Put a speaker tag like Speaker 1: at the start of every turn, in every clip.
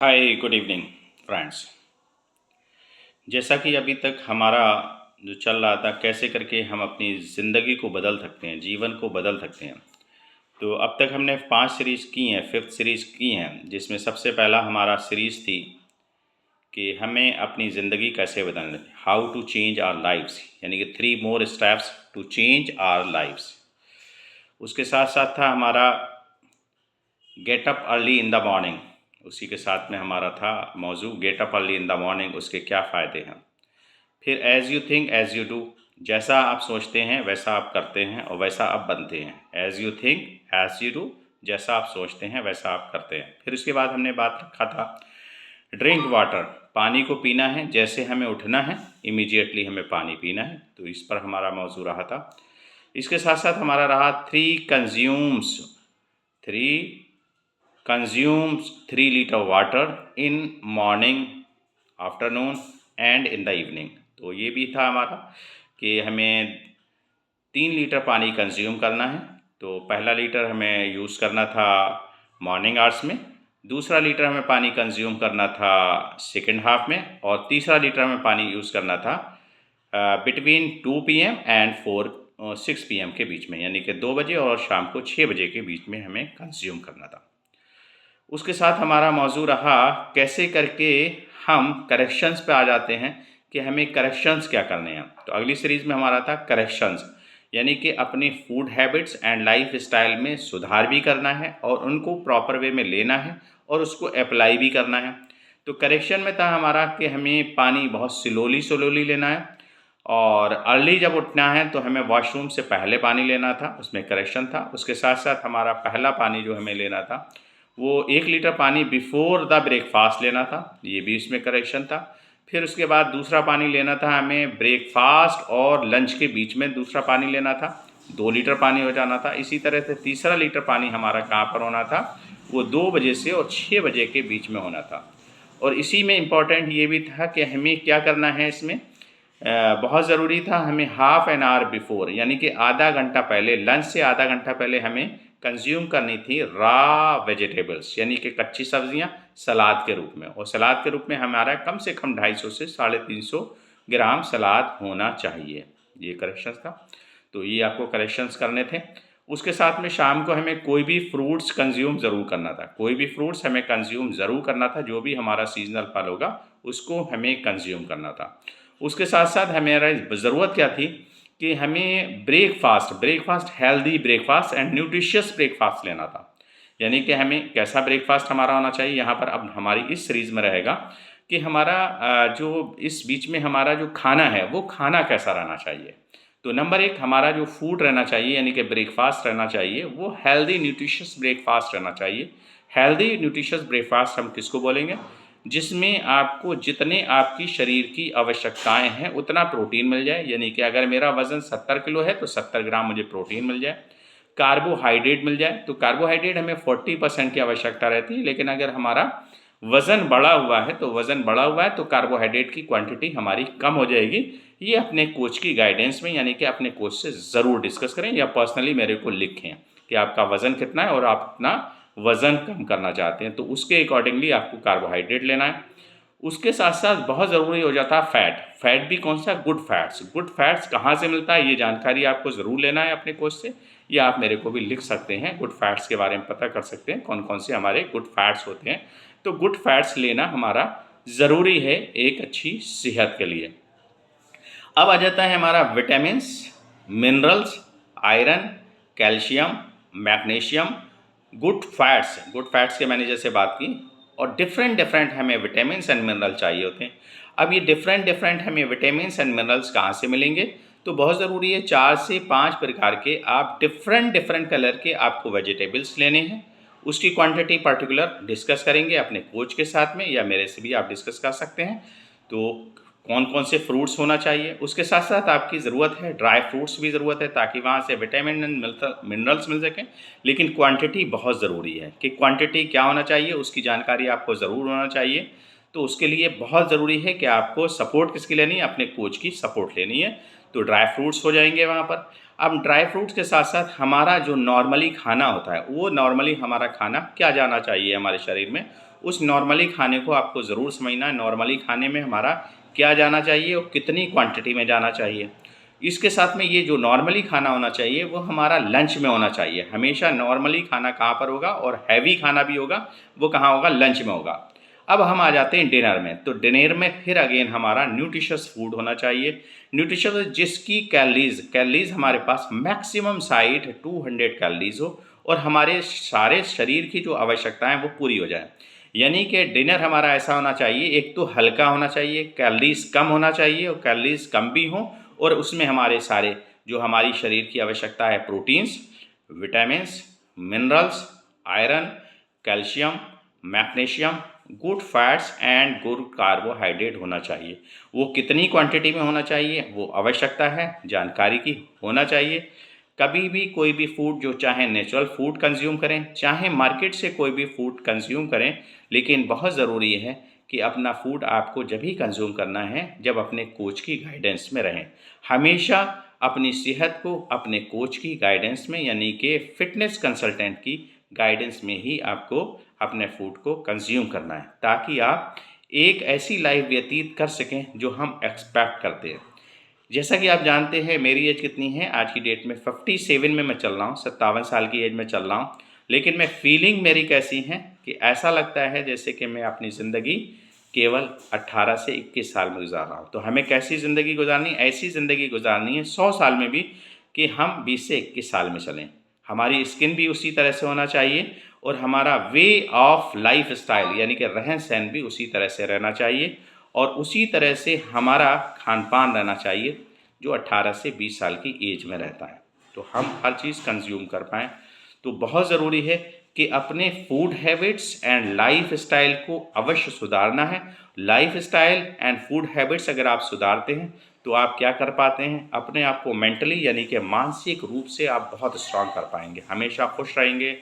Speaker 1: Hi good evening friends. जैसा कि अभी तक हमारा जो चल रहा था कैसे करके हम अपनी ज़िंदगी को बदल सकते हैं, जीवन को बदल सकते हैं। तो अब तक हमने 5 सीरीज़ की हैं, 5th सीरीज़ की हैं, जिसमें सबसे पहला हमारा सीरीज़ थी कि हमें अपनी ज़िंदगी कैसे बदलनी, how to change our lifes, यानी कि 3 more steps to change our lifes. उसके साथ साथ था हमारा get up early in the morning. उसी के साथ में हमारा था मौजू get up early in the morning, उसके क्या फ़ायदे हैं। फिर as you think as you do, जैसा आप सोचते हैं वैसा आप करते हैं और वैसा आप बनते हैं। As you think as you do, जैसा आप सोचते हैं वैसा आप करते हैं। फिर उसके बाद हमने बात रखा था ड्रिंक वाटर, पानी को पीना है, जैसे हमें उठना है इमीडिएटली हमें पानी पीना है। तो इस पर हमारा मौजू रहा था। इसके साथ साथ हमारा रहा three consumes 3 litre water in morning, afternoon and in the evening. तो ये भी था हमारा कि हमें 3 लीटर पानी कंज्यूम करना है। तो पहला लीटर हमें यूज़ करना था मॉर्निंग आवर्स में, दूसरा लीटर हमें पानी कंज्यूम करना था सेकेंड हाफ में, और तीसरा लीटर हमें पानी यूज़ करना था बिटवीन 2 PM एंड 6 PM के बीच में, यानी कि 2 बजे और शाम को 6 बजे के बीच में हमें कंज्यूम करना था। उसके साथ हमारा मौजू रहा कैसे करके हम करेक्शंस पे आ जाते हैं कि हमें करेक्शंस क्या करने हैं। तो अगली सीरीज़ में हमारा था करेक्शंस, यानी कि अपने food habits and life style में सुधार भी करना है और उनको प्रॉपर वे में लेना है और उसको अप्लाई भी करना है। तो करेक्शन में था हमारा कि हमें पानी बहुत स्लोली स्लोली लेना है, और अर्ली जब उठना है तो हमें वॉशरूम से पहले पानी लेना था, उसमें करेक्शन था। उसके साथ साथ हमारा पहला पानी जो हमें लेना था वो 1 लीटर पानी बिफोर द ब्रेकफास्ट लेना था, ये भी इसमें करेक्शन था। फिर उसके बाद दूसरा पानी लेना था हमें ब्रेकफास्ट और लंच के बीच में, दूसरा पानी लेना था, 2 लीटर पानी हो जाना था। इसी तरह से तीसरा लीटर पानी हमारा कहाँ पर होना था, वो 2 बजे से और 6 बजे के बीच में होना था। और इसी में इम्पॉर्टेंट ये भी था कि हमें क्या करना है इसमें, बहुत ज़रूरी था हमें हाफ़ एन आवर बिफोर, यानी कि आधा घंटा पहले, लंच से आधा घंटा पहले हमें कंज्यूम करनी थी रॉ वेजिटेबल्स, यानी कि कच्ची सब्जियां सलाद के रूप में। और सलाद के रूप में हमारा कम से कम 250 से 350 ग्राम सलाद होना चाहिए। ये करेक्शंस था, तो ये आपको करेक्शंस करने थे। उसके साथ में शाम को हमें कोई भी फ्रूट्स कंज्यूम ज़रूर करना था, कोई भी फ्रूट्स हमें कंज्यूम ज़रूर करना था, जो भी हमारा सीजनल फल होगा उसको हमें कंज्यूम करना था। उसके साथ साथ हमारा ज़रूरत क्या थी कि हमें breakfast healthy breakfast and nutritious breakfast लेना था। यानी कि हमें कैसा ब्रेकफास्ट हमारा होना चाहिए, यहाँ पर अब हमारी इस सीरीज़ में रहेगा कि हमारा जो इस बीच में हमारा जो खाना है वो खाना कैसा रहना चाहिए। तो नंबर 1 हमारा जो फूड रहना चाहिए, यानी कि ब्रेकफास्ट रहना चाहिए, वो हेल्दी न्यूट्रिशियस ब्रेकफास्ट रहना चाहिए। हेल्दी न्यूट्रिशियस ब्रेकफास्ट हम किसको बोलेंगे, जिसमें आपको जितने आपकी शरीर की आवश्यकताएं हैं उतना प्रोटीन मिल जाए। यानी कि अगर मेरा वज़न 70 किलो है तो 70 ग्राम मुझे प्रोटीन मिल जाए। कार्बोहाइड्रेट मिल जाए, तो कार्बोहाइड्रेट हमें 40% की आवश्यकता रहती है, लेकिन अगर हमारा वज़न बढ़ा हुआ है तो कार्बोहाइड्रेट की क्वांटिटी हमारी कम हो जाएगी। ये अपने कोच की गाइडेंस में, यानी कि अपने कोच से ज़रूर डिस्कस करें या पर्सनली मेरे को लिखें कि आपका वज़न कितना है और आप अपना वज़न कम करना चाहते हैं, तो उसके अकॉर्डिंगली आपको कार्बोहाइड्रेट लेना है। उसके साथ साथ बहुत ज़रूरी हो जाता है फैट भी कौन सा, गुड फैट्स कहाँ से मिलता है, ये जानकारी आपको ज़रूर लेना है अपने कोच से, या आप मेरे को भी लिख सकते हैं, गुड फैट्स के बारे में पता कर सकते हैं कौन कौन से हमारे गुड फैट्स होते हैं। तो गुड फैट्स लेना हमारा ज़रूरी है एक अच्छी सेहत के लिए। अब आ जाता है हमारा vitamins, minerals, iron, calcium, magnesium, good fats के मैंने जैसे बात की, और डिफरेंट डिफरेंट हमें विटामिन्स एंड मिनरल चाहिए होते हैं। अब ये डिफरेंट डिफरेंट हमें विटामिन्स एंड मिनरल्स कहाँ से मिलेंगे, तो बहुत ज़रूरी है 4 से 5 प्रकार के आप डिफरेंट डिफरेंट कलर के आपको वेजिटेबल्स लेने हैं। उसकी क्वांटिटी पर्टिकुलर डिस्कस करेंगे अपने कोच के साथ में, या मेरे से भी आप डिस्कस कर सकते हैं। तो कौन कौन से फ्रूट्स होना चाहिए, उसके साथ साथ आपकी ज़रूरत है ड्राई फ्रूट्स भी ज़रूरत है, ताकि वहाँ से विटामिन एंड मिनरल्स मिल सकें। लेकिन क्वांटिटी बहुत ज़रूरी है कि क्वांटिटी क्या होना चाहिए, उसकी जानकारी आपको ज़रूर होना चाहिए। तो उसके लिए बहुत ज़रूरी है कि आपको सपोर्ट किसकी लेनी है, अपने कोच की सपोर्ट लेनी है। तो ड्राई फ्रूट्स हो जाएंगे वहाँ पर। अब ड्राई फ्रूट्स के साथ साथ हमारा जो नॉर्मली खाना होता है, वो नॉर्मली हमारा खाना क्या जाना चाहिए हमारे शरीर में, उस नॉर्मली खाने को आपको ज़रूर समझना है। नॉर्मली खाने में हमारा क्या जाना चाहिए और कितनी क्वांटिटी में जाना चाहिए। इसके साथ में ये जो नॉर्मली खाना होना चाहिए वो हमारा लंच में होना चाहिए। हमेशा नॉर्मली खाना कहाँ पर होगा और हैवी खाना भी होगा वो कहाँ होगा, लंच में होगा। अब हम आ जाते हैं डिनर में। तो डिनर में फिर अगेन हमारा न्यूट्रिशियस फूड होना चाहिए। न्यूट्रिशियस जिसकी कैलोरीज हमारे पास मैक्सिमम साइड 200 कैलोरीज हो और हमारे सारे शरीर की जो आवश्यकताएं वो पूरी हो जाए। यानी कि डिनर हमारा ऐसा होना चाहिए, एक तो हल्का होना चाहिए, कैलोरीज कम होना चाहिए और कैलोरीज कम भी हों, और उसमें हमारे सारे जो हमारी शरीर की आवश्यकता है, proteins, vitamins, minerals, iron, calcium, magnesium, good fats and good carbohydrate होना चाहिए। वो कितनी क्वांटिटी में होना चाहिए वो आवश्यकता है जानकारी की होना चाहिए। कभी भी कोई भी फूड जो चाहे नेचुरल फूड कंज्यूम करें, चाहे मार्केट से कोई भी फूड कंज्यूम करें, लेकिन बहुत ज़रूरी है कि अपना फूड आपको जब ही कंज्यूम करना है जब अपने कोच की गाइडेंस में रहें। हमेशा अपनी सेहत को अपने कोच की गाइडेंस में, यानी कि फिटनेस कंसल्टेंट की गाइडेंस में ही आपको अपने फूड को कंज्यूम करना है, ताकि आप एक ऐसी लाइफ व्यतीत कर सकें जो हम एक्सपेक्ट करते हैं। जैसा कि आप जानते हैं मेरी एज कितनी है आज की डेट में, 57 में मैं चल रहा हूँ, 57 साल की एज में चल रहा हूँ। लेकिन मैं फीलिंग मेरी कैसी है कि ऐसा लगता है जैसे कि मैं अपनी ज़िंदगी केवल 18 से 21 साल में गुजार रहा हूँ। तो हमें कैसी ज़िंदगी गुजारनी, ऐसी ज़िंदगी गुजारनी है 100 साल में भी कि हम 20 से 21 साल में चलें। हमारी स्किन भी उसी तरह से होना चाहिए और हमारा वे ऑफ लाइफ स्टाइल यानी कि रहन सहन भी उसी तरह से रहना चाहिए और उसी तरह से हमारा खान पान रहना चाहिए जो 18 से 20 साल की एज में रहता है, तो हम हर चीज़ कंज्यूम कर पाएँ। तो बहुत ज़रूरी है कि अपने food habits and life style को अवश्य सुधारना है। Life style and food habits अगर आप सुधारते हैं तो आप क्या कर पाते हैं, अपने आप को मेंटली यानी कि मानसिक रूप से आप बहुत स्ट्रांग कर पाएंगे, हमेशा खुश रहेंगे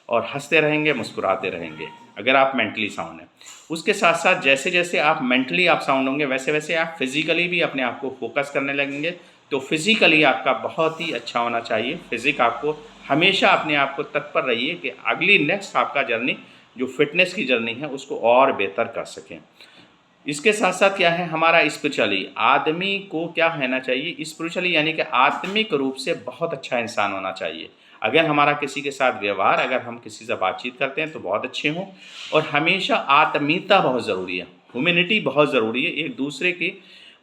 Speaker 1: और हंसते रहेंगे, मुस्कुराते रहेंगे अगर आप मेंटली साउंड हैं। उसके साथ साथ जैसे जैसे आप मेंटली आप साउंड होंगे वैसे वैसे आप फिज़िकली भी अपने आप को फोकस करने लगेंगे। तो फिज़िकली आपका बहुत ही अच्छा होना चाहिए। फिज़िक आपको हमेशा अपने आप को तत्पर रहिए कि अगली नेक्स्ट आपका जर्नी जो फिटनेस की जर्नी है उसको और बेहतर कर सकें। इसके साथ साथ क्या है हमारा स्पिरिचुअली, आदमी को क्या रहना चाहिए स्पिरिचुअली, यानी कि आत्मिक रूप से बहुत अच्छा इंसान होना चाहिए। अगर हमारा किसी के साथ व्यवहार, अगर हम किसी से बातचीत करते हैं तो बहुत अच्छे हों, और हमेशा आत्मीयता बहुत ज़रूरी है, ह्यूमैनिटी बहुत ज़रूरी है, एक दूसरे की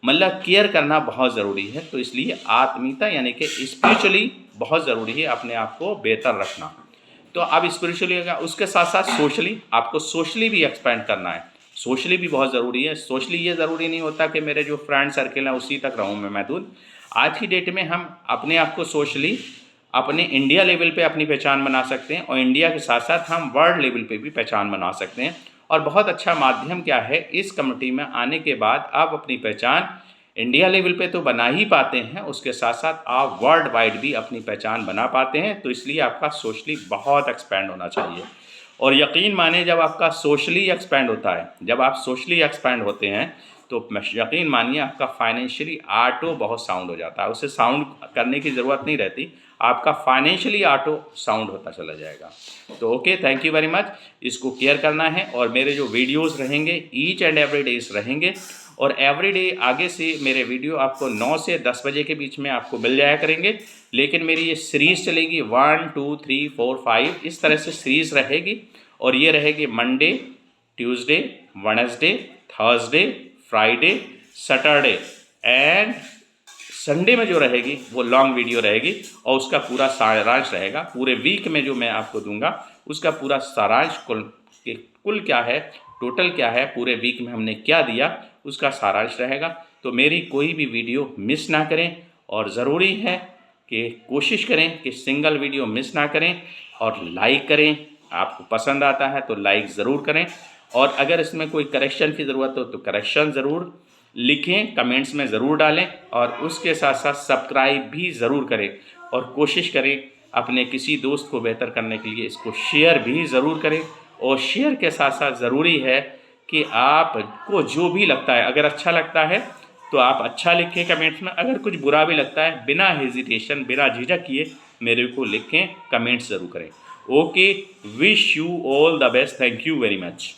Speaker 1: मतलब केयर करना बहुत ज़रूरी है। तो इसलिए आत्मीयता यानी कि स्पिरिचुअली बहुत ज़रूरी है अपने आप को बेहतर रखना। तो अब स्पिरिचुअली होगा, उसके साथ साथ सोशली आपको सोशली भी एक्सपेंड करना है। सोशली भी बहुत ज़रूरी है। सोशली ये ज़रूरी नहीं होता कि मेरे जो फ्रेंड सर्किल है उसी तक रहूँ मैं महदूद। आज की डेट में हम अपने आप को सोशली अपने इंडिया लेवल पे अपनी पहचान बना सकते हैं और इंडिया के साथ साथ हम वर्ल्ड लेवल पे भी पहचान बना सकते हैं। और बहुत अच्छा माध्यम क्या है, इस कम्युनिटी में आने के बाद आप अपनी पहचान इंडिया लेवल पे तो बना ही पाते हैं, उसके साथ साथ आप वर्ल्ड वाइड भी अपनी पहचान बना पाते हैं। तो इसलिए आपका सोशली बहुत एक्सपैंड होना चाहिए। और यकीन माने जब आपका सोशली एक्सपैंड होता है, जब आप सोशली एक्सपैंड होते हैं तो यकीन मानिए आपका फाइनेंशियली ऑटो बहुत साउंड हो जाता है। उसे साउंड करने की ज़रूरत नहीं रहती, आपका फाइनेंशियली ऑटो साउंड होता चला जाएगा। तो okay, thank you very much. इसको केयर करना है और मेरे जो वीडियोस रहेंगे ईच एंड एवरी डेज रहेंगे और एवरी डे आगे से मेरे वीडियो आपको 9 से 10 बजे के बीच में आपको मिल जाया करेंगे। लेकिन मेरी ये सीरीज़ चलेगी 1 2 3 4 5 इस तरह से सीरीज़ रहेगी और ये रहेगी Monday, Tuesday, Wednesday, Thursday, Friday, Saturday and Sunday में जो रहेगी वो लॉन्ग वीडियो रहेगी और उसका पूरा सारांश रहेगा। पूरे वीक में जो मैं आपको दूंगा उसका पूरा सारांश कुल क्या है, टोटल क्या है, पूरे वीक में हमने क्या दिया उसका सारांश रहेगा। तो मेरी कोई भी वीडियो मिस ना करें और ज़रूरी है कि कोशिश करें कि सिंगल वीडियो मिस ना करें और लाइक करें। आपको पसंद आता है तो लाइक ज़रूर करें और अगर इसमें कोई करेक्शन की ज़रूरत हो तो करेक्शन ज़रूर लिखें, कमेंट्स में ज़रूर डालें और उसके साथ साथ सब्सक्राइब भी ज़रूर करें और कोशिश करें अपने किसी दोस्त को बेहतर करने के लिए इसको शेयर भी ज़रूर करें। और शेयर के साथ साथ ज़रूरी है कि आपको जो भी लगता है, अगर अच्छा लगता है तो आप अच्छा लिखें कमेंट्स में, अगर कुछ बुरा भी लगता है बिना हेजिटेशन बिना झिझक किए मेरे को लिखें, कमेंट्स ज़रूर करें। Okay, wish you all the best, thank you very much.